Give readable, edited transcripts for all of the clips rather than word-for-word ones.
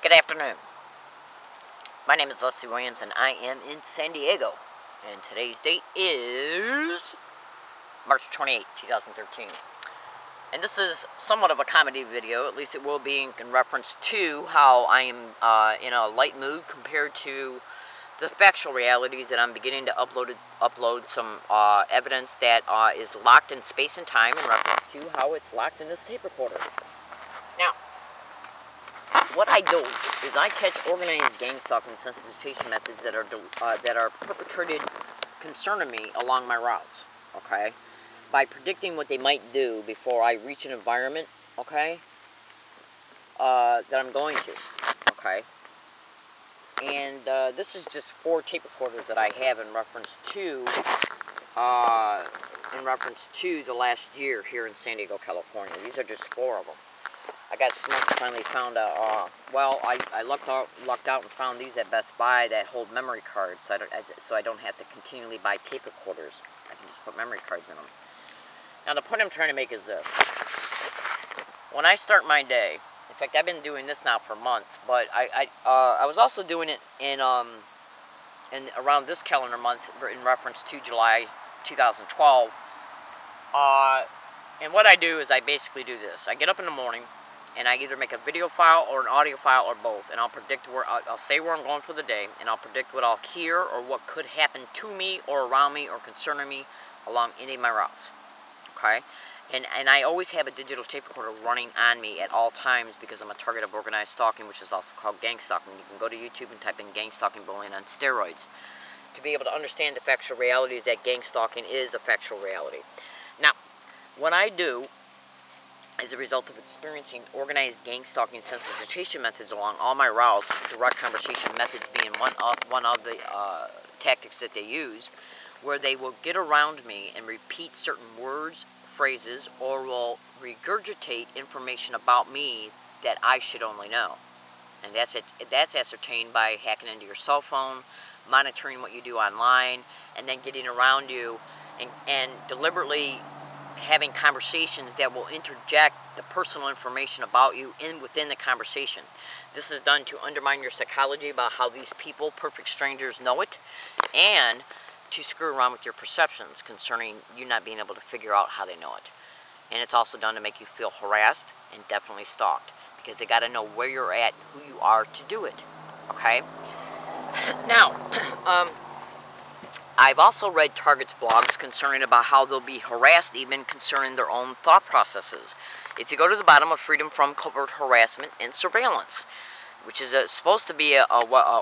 Good afternoon. My name is Leslie Williams and I am in San Diego. And today's date is March 28, 2013. And this is somewhat of a comedy video, at least it will be in reference to how I am in a light mood compared to the factual realities that I'm beginning to upload some evidence that is locked in space and time in reference to how it's locked in this tape recorder. Now, what I do is I catch organized gang stalking sensitization methods that are perpetrated concerning me along my routes, okay? By predicting what they might do before I reach an environment, okay, that I'm going to, okay? And this is just 4 tape recorders that I have in reference to the last year here in San Diego, California. These are just 4 of them. I got smoked and finally found I lucked out and found these at Best Buy that hold memory cards, so I don't have to continually buy tape recorders. I can just put memory cards in them. Now the point I'm trying to make is this. When I start my day, in fact I've been doing this now for months, but I was also doing it in around this calendar month in reference to July 2012. And what I do is I basically do this. I get up in the morning, and I either make a video file or an audio file or both, and I'll predict I'll say where I'm going for the day, and I'll predict what I'll hear or what could happen to me or around me or concerning me along any of my routes, okay? And I always have a digital tape recorder running on me at all times because I'm a target of organized stalking, which is also called gang stalking. You can go to YouTube and type in gang stalking bullying on steroids to be able to understand the factual realities that gang stalking is a factual reality. Now, what I do as a result of experiencing organized gang stalking sensitization methods along all my routes, direct conversation methods being one of the tactics that they use, where they will get around me and repeat certain words, phrases, or will regurgitate information about me that I should only know. And that's ascertained by hacking into your cell phone, monitoring what you do online, and then getting around you and deliberately having conversations that will interject the personal information about you within the conversation. This is done to undermine your psychology about how these people, perfect strangers, know it, and to screw around with your perceptions concerning you not being able to figure out how they know it. And it's also done to make you feel harassed and definitely stalked, because they got to know where you're at and who you are to do it, okay? Now, I've also read targets' blogs concerning about how they'll be harassed even concerning their own thought processes. If you go to the bottom of Freedom from Covert Harassment and Surveillance, which is supposed to be a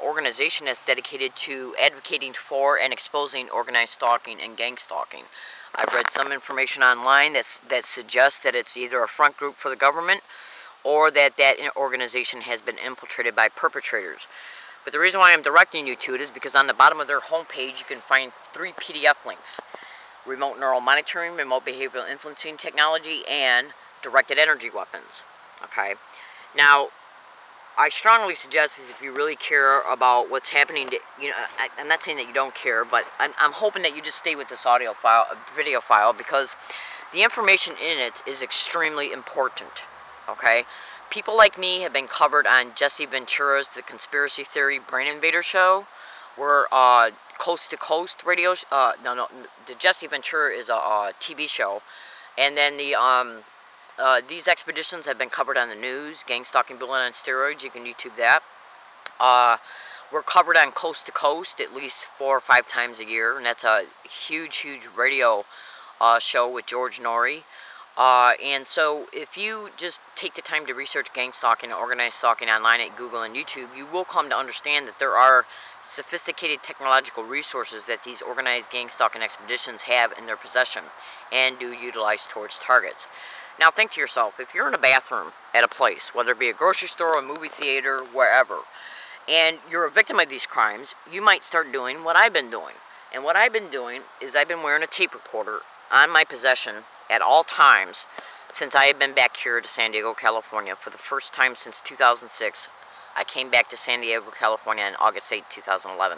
organization that's dedicated to advocating for and exposing organized stalking and gang stalking. I've read some information online that suggests that it's either a front group for the government or that organization has been infiltrated by perpetrators. But the reason why I'm directing you to it is because on the bottom of their homepage you can find 3 PDF links. Remote neural monitoring, remote behavioral influencing technology, and directed energy weapons. Okay? Now, I strongly suggest if you really care about what's happening to, I'm not saying that you don't care, but I'm hoping that you just stay with this video file, because the information in it is extremely important. Okay? People like me have been covered on Jesse Ventura's The Conspiracy Theory Brain Invader show, where Coast to Coast radio, the Jesse Ventura is a TV show, and then these expeditions have been covered on the news, gang stalking bullying on steroids, you can YouTube that. We're covered on Coast to Coast at least 4 or 5 times a year, and that's a huge radio show with George Norrie. And so if you just take the time to research gang stalking and organized stalking online at Google and YouTube, you will come to understand that there are sophisticated technological resources that these organized gang stalking expeditions have in their possession and do utilize towards targets. Now think to yourself, if you're in a bathroom at a place, whether it be a grocery store, a movie theater, wherever, and you're a victim of these crimes, you might start doing what I've been doing. And what I've been doing is I've been wearing a tape recorder on my possession at all times since I have been back here to San Diego, California for the first time since 2006. I came back to San Diego, California on August 8, 2011.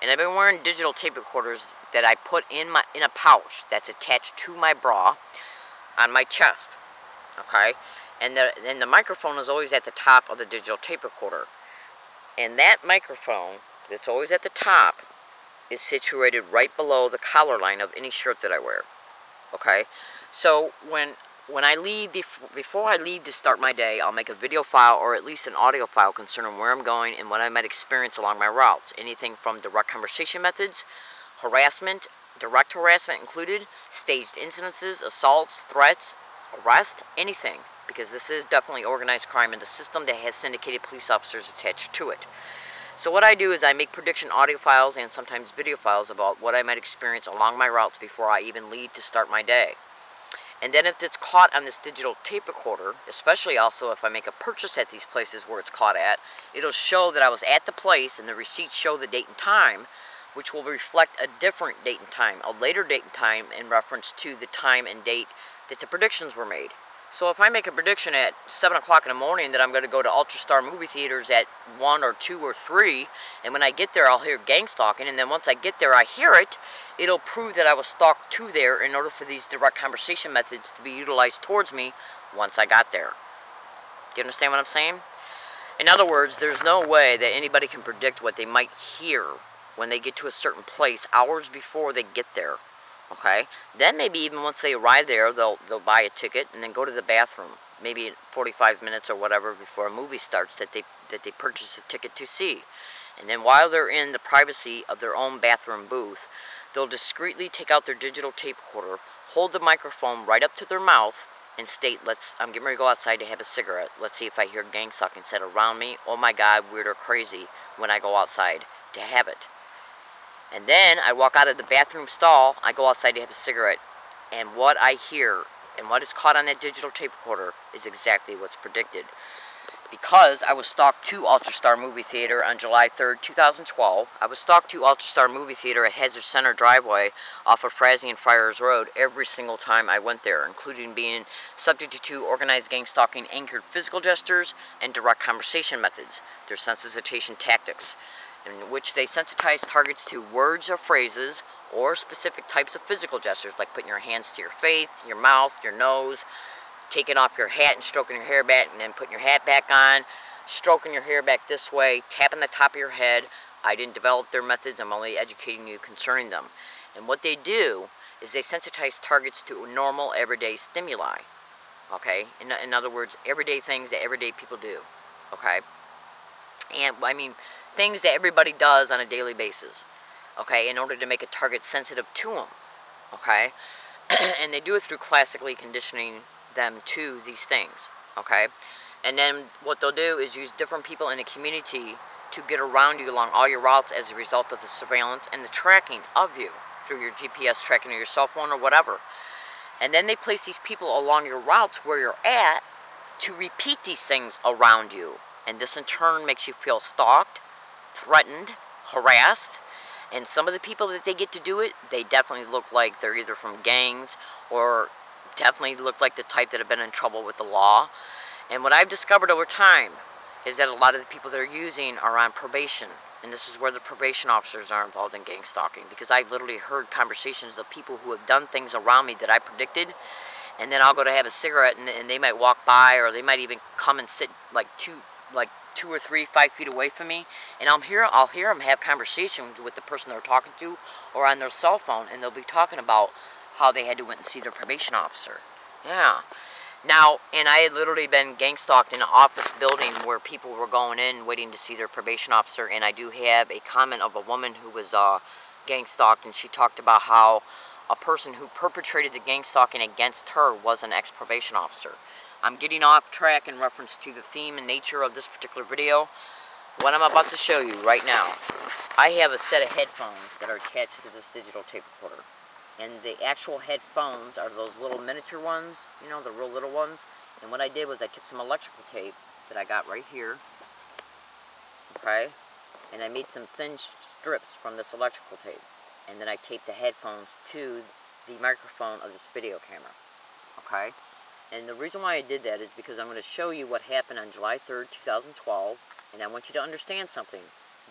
And I've been wearing digital tape recorders that I put in a pouch that's attached to my bra on my chest. Okay? And the microphone is always at the top of the digital tape recorder. And that microphone that's always at the top is situated right below the collar line of any shirt that I wear. Okay? So when I leave, before I leave to start my day, I'll make a video file or at least an audio file concerning where I'm going and what I might experience along my routes. Anything from direct conversation methods, harassment, direct harassment included, staged incidences, assaults, threats, arrest, anything. Because this is definitely organized crime in the system that has syndicated police officers attached to it. So what I do is I make prediction audio files and sometimes video files about what I might experience along my routes before I even leave to start my day. And then if it's caught on this digital tape recorder, especially also if I make a purchase at these places where it's caught at, it'll show that I was at the place and the receipts show the date and time, which will reflect a different date and time, a later date and time in reference to the time and date that the predictions were made. So if I make a prediction at 7 o'clock in the morning that I'm going to go to Ultra-Star movie theaters at 1 or 2 or 3, and when I get there I'll hear gang stalking, and then once I get there I hear it, it'll prove that I was stalked to there in order for these direct conversation methods to be utilized towards me once I got there. Do you understand what I'm saying? In other words, there's no way that anybody can predict what they might hear when they get to a certain place hours before they get there. Okay? Then maybe even once they arrive there, they'll buy a ticket and then go to the bathroom. Maybe 45 minutes or whatever before a movie starts that they purchase a ticket to see. And then while they're in the privacy of their own bathroom booth, they'll discreetly take out their digital tape recorder, hold the microphone right up to their mouth, and state, I'm getting ready to go outside to have a cigarette. Let's see if I hear gang stalking said around me. Oh my God, weird or crazy when I go outside to have it. And then I walk out of the bathroom stall, I go outside to have a cigarette, and what I hear and what is caught on that digital tape recorder is exactly what's predicted. Because I was stalked to Ultra-Star Movie Theater on July 3rd, 2012. I was stalked to Ultra-Star Movie Theater at Hazard Center driveway off of Frazee and Friars Road every single time I went there, including being subject to organized gang stalking anchored physical gestures and direct conversation methods, their sensitization tactics, in which they sensitize targets to words or phrases or specific types of physical gestures, like putting your hands to your face, your mouth, your nose, taking off your hat and stroking your hair back, and then putting your hat back on, stroking your hair back this way, tapping the top of your head. I didn't develop their methods, I'm only educating you concerning them. And what they do is they sensitize targets to normal, everyday stimuli. Okay? In other words, everyday things that everyday people do. Okay? And, I mean, things that everybody does on a daily basis, okay, in order to make a target sensitive to them, okay? And they do it through classically conditioning them to these things, okay? And then what they'll do is use different people in the community to get around you along all your routes as a result of the surveillance and the tracking of you through your GPS tracking of your cell phone or whatever. And then they place these people along your routes where you're at to repeat these things around you. And this in turn makes you feel stalked, threatened, harassed, and some of the people that they get to do it, they definitely look like they're either from gangs or definitely look like the type that have been in trouble with the law. And what I've discovered over time is that a lot of the people that are using are on probation, and this is where the probation officers are involved in gang stalking, because I've literally heard conversations of people who have done things around me that I predicted, and then I'll go to have a cigarette and they might walk by, or they might even come and sit like 2 or 3, 5 feet away from me, and I'll hear them have conversations with the person they're talking to or on their cell phone, and they'll be talking about how they had to went and see their probation officer. Yeah. Now, and I had literally been gang stalked in an office building where people were going in waiting to see their probation officer, and I do have a comment of a woman who was gang stalked, and she talked about how a person who perpetrated the gang stalking against her was an ex-probation officer. I'm getting off track in reference to the theme and nature of this particular video. What I'm about to show you right now, I have a set of headphones that are attached to this digital tape recorder. And the actual headphones are those little miniature ones, you know, the real little ones. And what I did was I took some electrical tape that I got right here, okay, and I made some thin strips from this electrical tape. And then I taped the headphones to the microphone of this video camera, okay? And the reason why I did that is because I'm going to show you what happened on July 3rd, 2012, and I want you to understand something.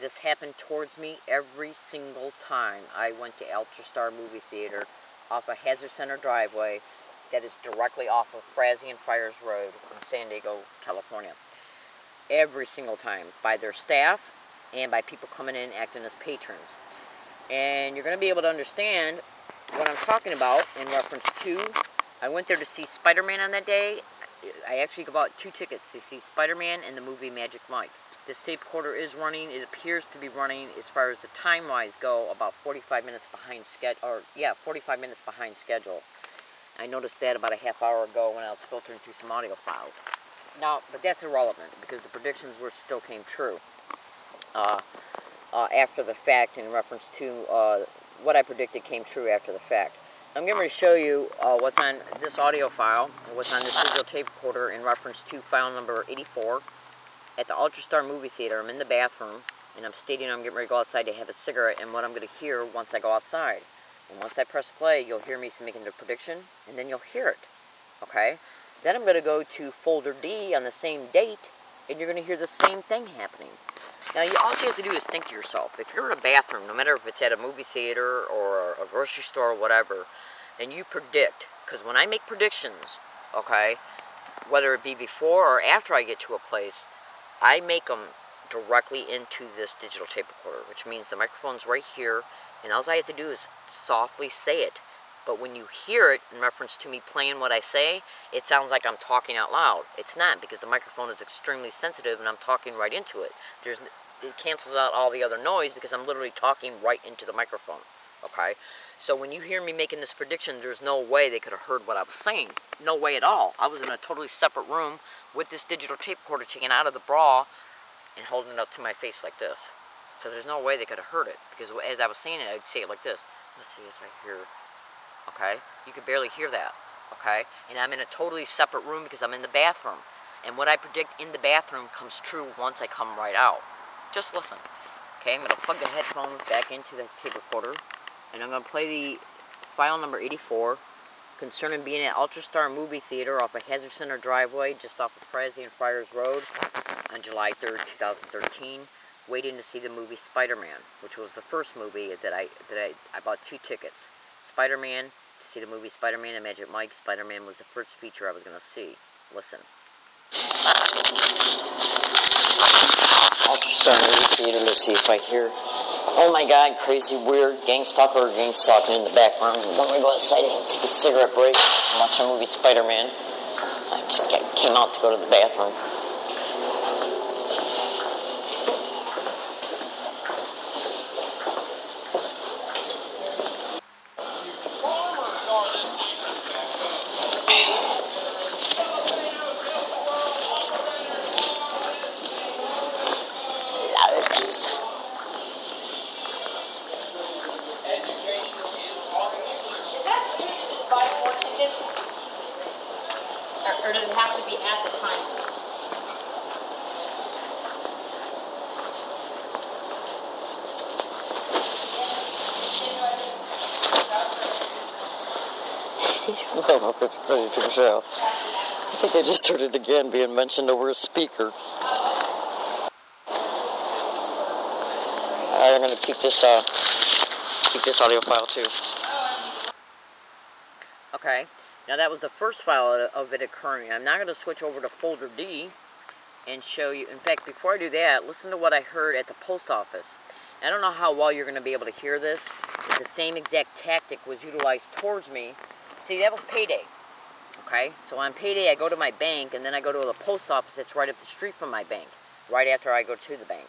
This happened towards me every single time I went to Ultra-Star Movie Theater off a Hazard Center driveway that is directly off of Frazee and Friars Road in San Diego, California. Every single time, by their staff and by people coming in acting as patrons. And you're going to be able to understand what I'm talking about in reference to, I went there to see Spider-Man on that day. I actually bought 2 tickets to see Spider-Man and the movie Magic Mike. This tape recorder is running. It appears to be running, as far as the time-wise go, about 45 minutes behind schedule. 45 minutes behind schedule. I noticed that about a half hour ago when I was filtering through some audio files. Now, but that's irrelevant because the predictions still came true after the fact. In reference to what I predicted came true after the fact. I'm going to show you what's on this audio file, what's on this digital tape recorder in reference to file number 84. At the Ultrastar movie theater, I'm in the bathroom, and I'm stating I'm getting ready to go outside to have a cigarette, and what I'm going to hear once I go outside. And once I press play, you'll hear me making the prediction, and then you'll hear it. Okay? Then I'm going to go to folder D on the same date, and you're going to hear the same thing happening. Now, all you have to do is think to yourself, if you're in a bathroom, no matter if it's at a movie theater or a grocery store or whatever, and you predict, because when I make predictions, okay, whether it be before or after I get to a place, I make them directly into this digital tape recorder, which means the microphone's right here, and all I have to do is softly say it. But when you hear it in reference to me playing what I say, it sounds like I'm talking out loud. It's not, because the microphone is extremely sensitive and I'm talking right into it. It cancels out all the other noise because I'm literally talking right into the microphone. Okay? So when you hear me making this prediction, there's no way they could have heard what I was saying. No way at all. I was in a totally separate room with this digital tape recorder taken out of the bra and holding it up to my face like this. So there's no way they could have heard it, because as I was saying it, I'd say it like this. Let's see as I hear. Okay? You could barely hear that. Okay? And I'm in a totally separate room because I'm in the bathroom. And what I predict in the bathroom comes true once I come right out. Just listen. Okay, I'm going to plug the headphones back into the tape recorder, and I'm going to play the file number 84 concerning being at Ultrastar movie theater off of Hazard Center driveway just off of Frazee and Friars Road on July 3rd, 2013, waiting to see the movie Spider-Man, which was the first movie that I bought 2 tickets. Spider-Man, to see the movie Spider-Man and Magic Mike. Spider-Man was the first feature I was going to see. Listen. Ultrastar movie theater, let's see if I hear. Oh my god, crazy, weird, GangStalked or GangStalking in the background. I'm going to go outside and take a cigarette break and watch the movie Spider-Man. I just came out to go to the bathroom. Or does it have to be at the time? It's pretty to show. I think I just heard it again being mentioned over a speaker. Alright, I'm going to keep this audio file too. Okay. Now that was the first file of it occurring. I'm now going to switch over to folder D and show you. In fact, before I do that, listen to what I heard at the post office. I don't know how well you're going to be able to hear this, but the same exact tactic was utilized towards me. See, that was payday. Okay, so on payday I go to my bank, and then I go to the post office that's right up the street from my bank, right after I go to the bank.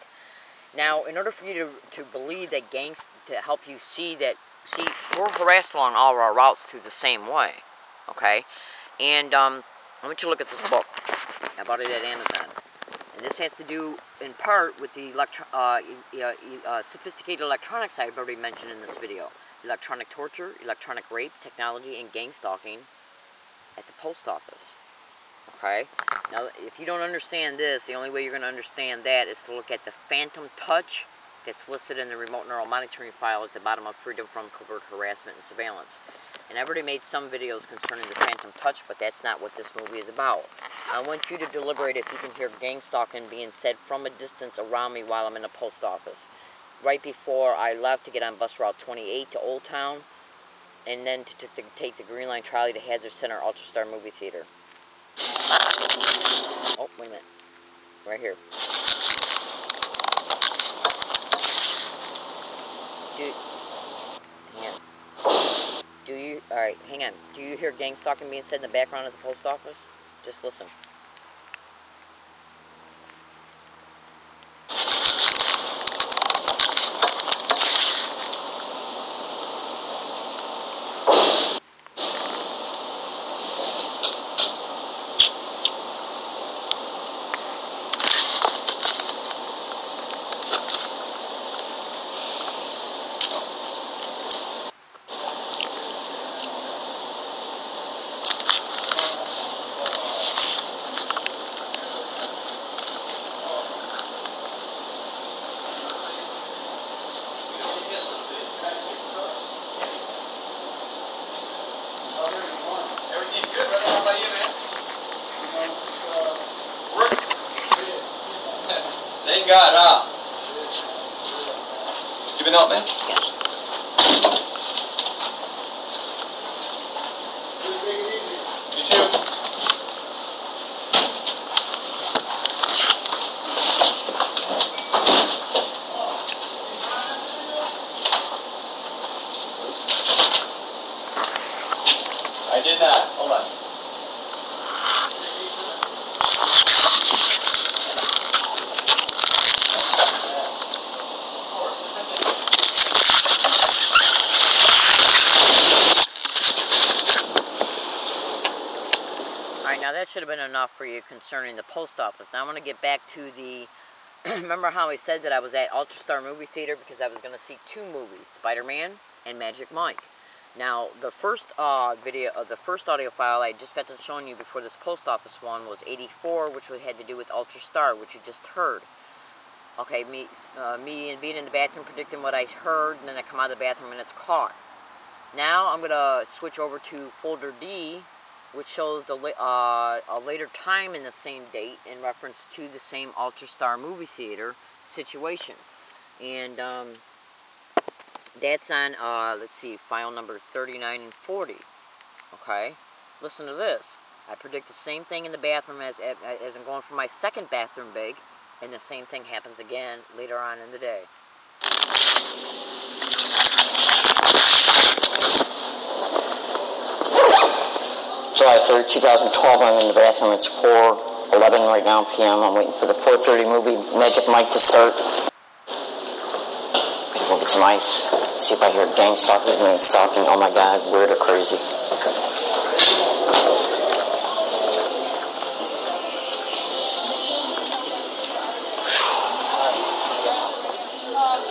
Now, in order for you to believe that to help you see, we're harassed along all of our routes through the same way. Okay, and I want you to look at this book. I bought it at Amazon, and this has to do in part with the sophisticated electronics I've already mentioned in this video: electronic torture, electronic rape, technology, and gang stalking at the post office. Okay, now if you don't understand this, the only way you're going to understand that is to look at the phantom touch that's listed in the remote neural monitoring file at the bottom of Freedom from Covert Harassment and Surveillance. And I've already made some videos concerning the phantom touch, but that's not what this movie is about. I want you to deliberate if you can hear gang stalking being said from a distance around me while I'm in the post office. Right before I left to get on bus route 28 to Old Town, and then to take the Green Line trolley to Hazard Center Ultra Star movie theater. Oh, wait a minute. Right here. Alright, hang on. Do you hear gang stalking being said in the background at the post office? Just listen. Thank God, huh? You been up, man? Yes. You too. I did not. Hold on. Alright, now that should have been enough for you concerning the post office. Now I'm going to get back to the... Remember how I said that I was at Ultra Star movie theater because I was going to see two movies, Spider-Man and Magic Mike. Now, the first the first audio file I just got to showing you before this post office one was 84, which had to do with Ultra Star, which you just heard. Okay, me and being in the bathroom predicting what I heard, and then I come out of the bathroom and it's caught. Now I'm going to switch over to folder D, which shows the a later time in the same date in reference to the same Ultra Star movie theater situation. And that's on, let's see, file number 39 and 40. Okay? Listen to this. I predict the same thing in the bathroom as I'm going for my second bathroom big, and the same thing happens again later on in the day. July 3rd, 2012, I'm in the bathroom. It's 4:11 right now p.m. I'm waiting for the 4:30 movie Magic Mike to start. I'm gonna go get some ice. See if I hear gang stalkers and stalking. Oh my God, weird or crazy.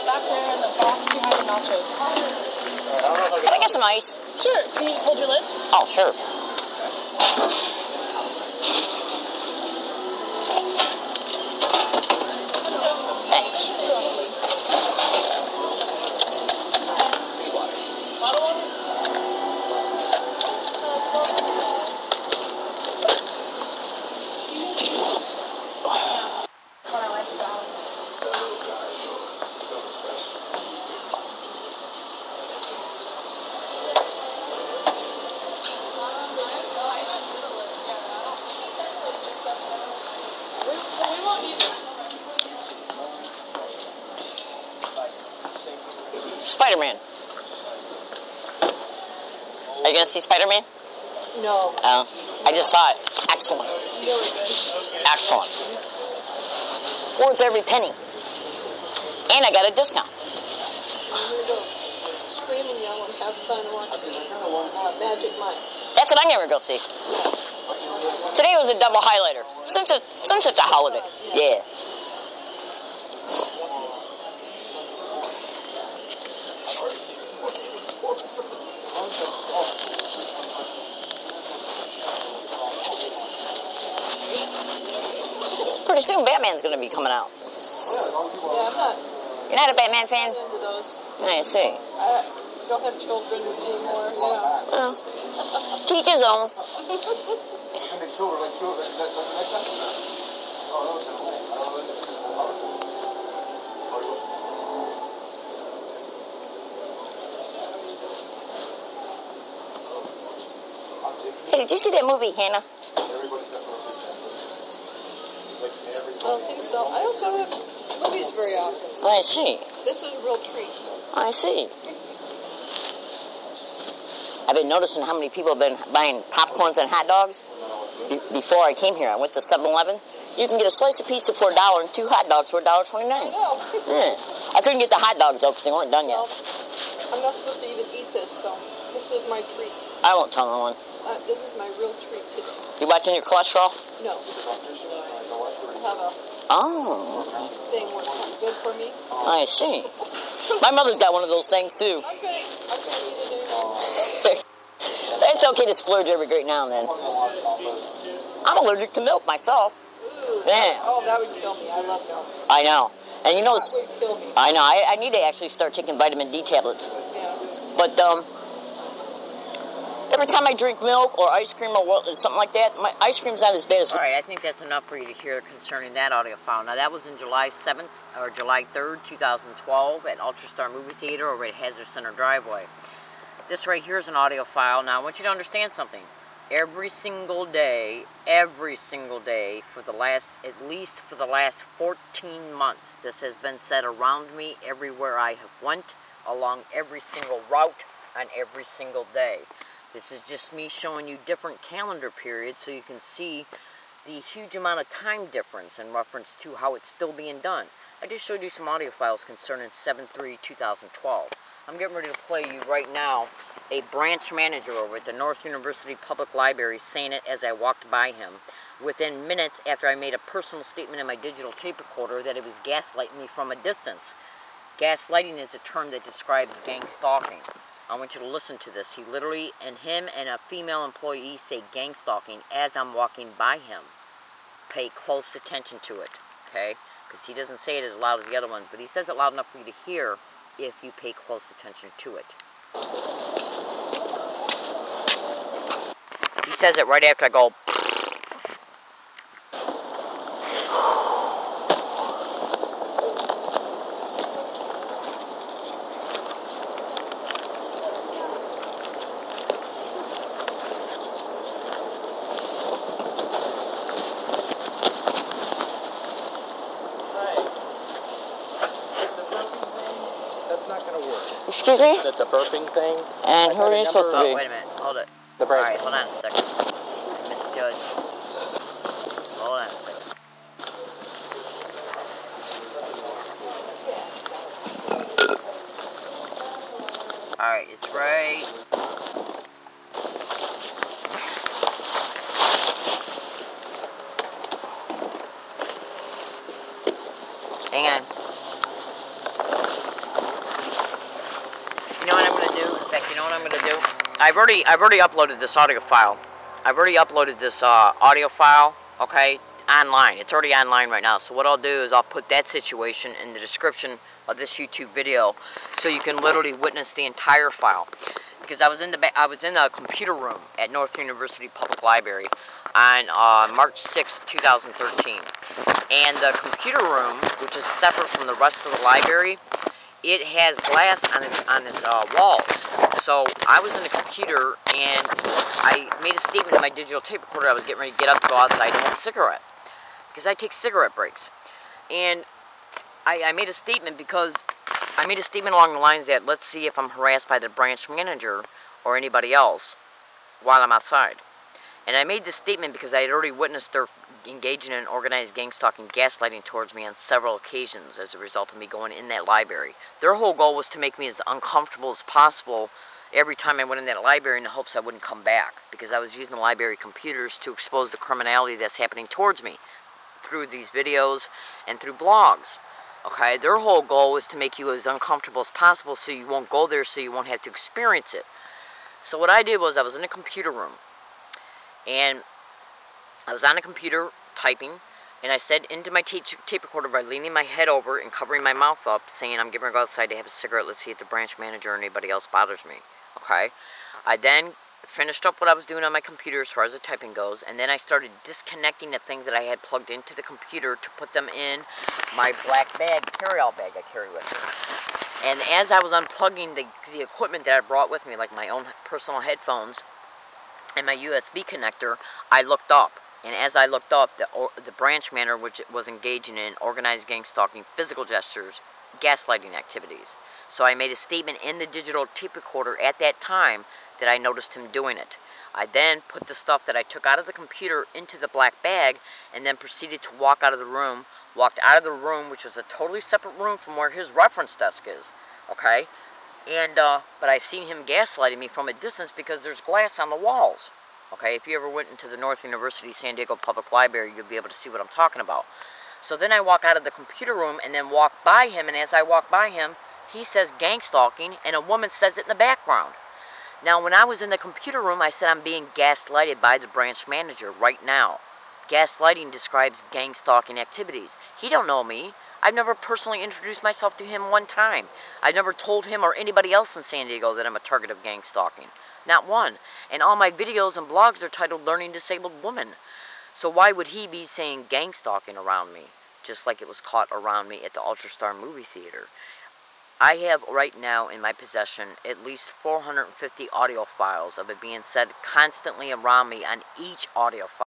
Back there in the box behind the nachos. Can I get some ice? Sure. Can you just hold your lid? Oh, sure. Thanks. Spider-Man. Are you gonna see Spider-Man? No. I just saw it. Excellent. Really good. Excellent. Worth every penny. And I got a discount. I'm gonna go scream and yell and have fun watching Magic Mike. That's what I'm gonna go see. Today was a double highlighter. Since it's a holiday. Yeah. Pretty soon Batman's gonna be coming out. Yeah, You're not a Batman fan? I'm not into those. I see. I don't have children anymore, Well, to each his own. did you see that movie, Hannah? I don't think so. I don't go to movies very often. I see. This is a real treat. I see. I've been noticing how many people have been buying popcorns and hot dogs. Before I came here, I went to 7-Eleven. You can get a slice of pizza for $1 and 2 hot dogs for $1.29. I know. I couldn't get the hot dogs, though, because they weren't done yet. Well, I'm not supposed to even eat this, so this is my treat. I won't tell no one. This is my real treat today. You watching your cholesterol? No. I have a thing where it's not good for me. I see. My mother's got one of those things, too. I'm gonna eat it anymore. It's okay to splurge every great now and then. I'm allergic to milk myself. Ooh, Yeah. Oh, that would kill me. I love milk. I know. And you know, That would kill me. I know. I need to actually start taking vitamin D tablets. Yeah. But every time I drink milk or ice cream or something like that, my ice cream's not as bad as... All right, I think that's enough for you to hear concerning that audio file. Now, that was in July 7th or July 3rd, 2012 at UltraStar Movie Theater over at Hazard Center Driveway. This right here is an audio file. Now, I want you to understand something. Every single day, at least for the last 14 months, this has been said around me everywhere I have went, along every single route, on every single day. This is just me showing you different calendar periods so you can see the huge amount of time difference in reference to how it's still being done. I just showed you some audio files concerning 7/3/2012. I'm getting ready to play you right now a branch manager over at the North University Public Library saying it as I walked by him within minutes after I made a personal statement in my digital tape recorder that it was gaslighting me from a distance. Gaslighting is a term that describes gang stalking. I want you to listen to this. He literally, and him and a female employee say gang stalking as I'm walking by him. Pay close attention to it, okay? Because he doesn't say it as loud as the other ones, but he says it loud enough for you to hear if you pay close attention to it. He says it right after I go. Excuse me? That's a burping thing. And who are you supposed to be? Wait a minute. Hold it. The break. Alright, Hold on a second. Misjudged. Hold on a second. Alright, it's right. Hang on. You know what I'm going to do? In fact, you know what I'm going to do? I've already uploaded this audio file. I've already uploaded this audio file, okay, online. It's already online right now. So what I'll do is I'll put that situation in the description of this YouTube video so you can literally witness the entire file. Because I was in the computer room at North University Public Library on March 6, 2013. And the computer room, which is separate from the rest of the library, it has glass on its walls. So I was in the computer and I made a statement in my digital tape recorder. I was getting ready to get up to go outside and have a cigarette because I take cigarette breaks. And I made a statement because I made a statement along the lines that let's see if I'm harassed by the branch manager or anybody else while I'm outside. And I made this statement because I had already witnessed their engaging in organized gang stalking, gaslighting towards me on several occasions as a result of me going in that library. Their whole goal was to make me as uncomfortable as possible every time I went in that library in the hopes I wouldn't come back, because I was using the library computers to expose the criminality that's happening towards me through these videos and through blogs. Okay, their whole goal was to make you as uncomfortable as possible so you won't go there, so you won't have to experience it. So what I did was I was in a computer room, and I was on a computer typing, and I said into my tape recorder by leaning my head over and covering my mouth up, saying, I'm getting ready to go outside to have a cigarette, let's see if the branch manager or anybody else bothers me. Okay? I then finished up what I was doing on my computer as far as the typing goes, and then I started disconnecting the things that I had plugged into the computer to put them in my black bag, carry-all bag I carry with me. And as I was unplugging the equipment that I brought with me, like my own personal headphones, and my USB connector, I looked up. And as I looked up, the branch manager which was engaging in organized gang stalking, physical gestures, gaslighting activities. So I made a statement in the digital tape recorder at that time that I noticed him doing it. I then put the stuff that I took out of the computer into the black bag and then proceeded to walk out of the room. Walked out of the room, which was a totally separate room from where his reference desk is. Okay? And, but I seen him gaslighting me from a distance because there's glass on the walls. Okay? If you ever went into the North University San Diego Public Library, you'll be able to see what I'm talking about. So then I walk out of the computer room and then walk by him, and as I walk by him, he says gang stalking, and a woman says it in the background. Now, when I was in the computer room, I said I'm being gaslighted by the branch manager right now. Gaslighting describes gang stalking activities. He don't know me. I've never personally introduced myself to him one time. I've never told him or anybody else in San Diego that I'm a target of gang stalking. Not one. And all my videos and blogs are titled Learning Disabled Woman. So why would he be saying gang stalking around me, just like it was caught around me at the Ultrastar movie theater? I have right now in my possession at least 450 audio files of it being said constantly around me on each audio file.